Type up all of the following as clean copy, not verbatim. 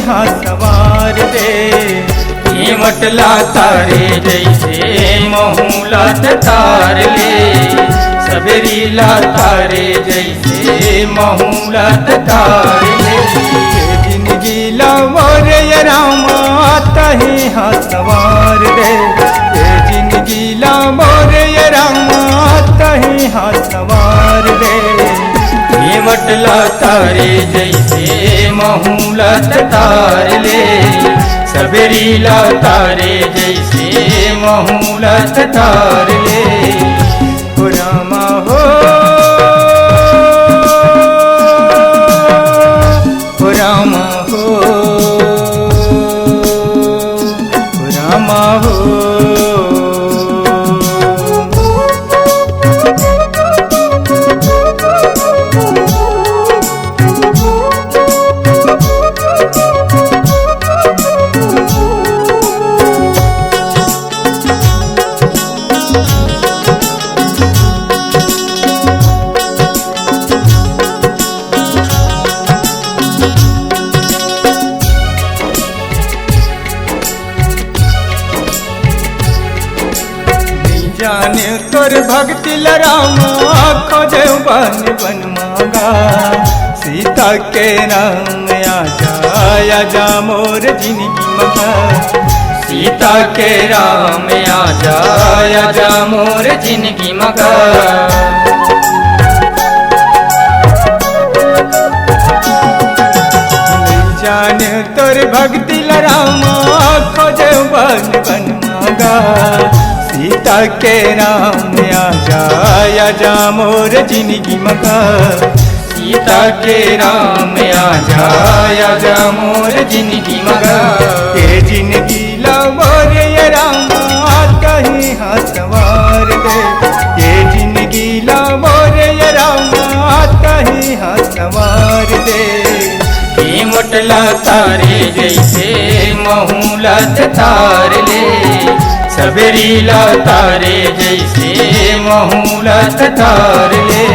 हाँ सवार दे। मटला तारे जैसे महूलत तार ले, सबरीला तारे जैसे महूलत तार ले। जिंदगी लावर रामा तही हाँ सवार दे। जिंदगी लावर रामा तही हाँ सवार दे। मटला तारे जैसे महूलत तार ले, सबरीला तारे जैसे महूलत तार ले। हो रामा हो रामा हो रामा हो। जाने तोर भक्ति रामा खोजे बन बन मांगा। सीता के राम आजा जा मोर जिंदगी मगा। सीता के राम आजा मोर जिंदगी मगा। जाने तोर भक्ति रामा खोजे बन बन मांगा। सीता के राम आजा मोर जिंदगी मगा। सीता के राम आजा मोर जिंदगी मगा। ये जिंदगी लावर रामा कहीं हाँ सवार दे। ये जिंदगी लावर रामा कहीं हाँ सवार दे। मटला तारे जैसे महूलत तार ले, सबरीला तारे जैसे महूलत तार ले।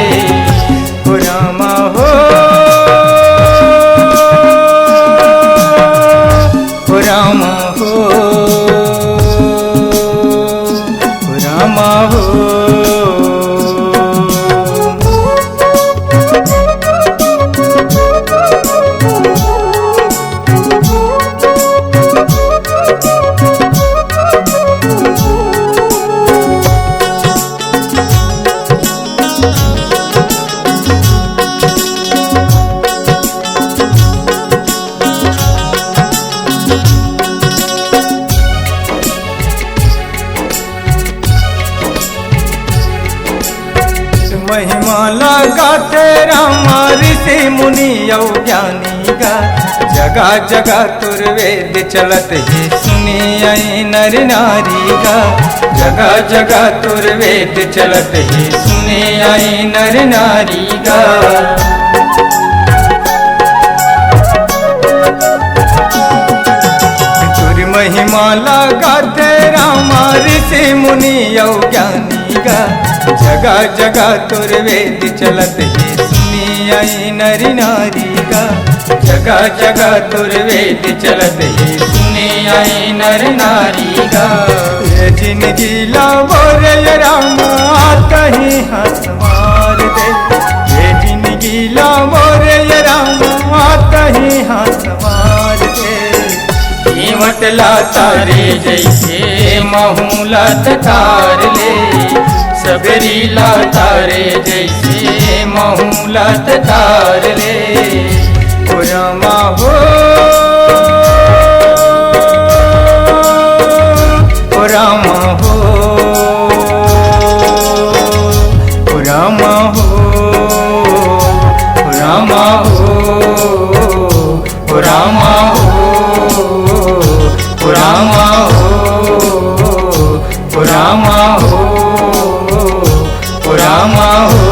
हो रामा हो रामा हो रामा हो। महिमा लगाते रामा ऋषि मुनि यौ ज्ञानी गा। जगह जगह तुर वेद चलत ही सुनी आई नर नारी गा। जगह जगह तुर वेद चलत ही सुने आई नर नारी गा। तुर महिमा लगाते रामा ऋषि मुनि यौ ज्ञानी गा। जगह जगह तुर वेद चलत ही सुनी आई नर नारी गा। जगह जगह तुर वेद चलत ही सुने आई नर नारी गा। ये जिंदगी लावर रामा कहीं हाँ सवार दे। ये जिंदगी लावर रामा कहीं हाँ सवार दे। मटला तारे जैसे महूलत तार ले, सबरीला तारे जैसे महूलत तार ले। हो रामा हो रामा हो रामा हो रामा हो रामा हो रामा हो रामा हो रामा हो।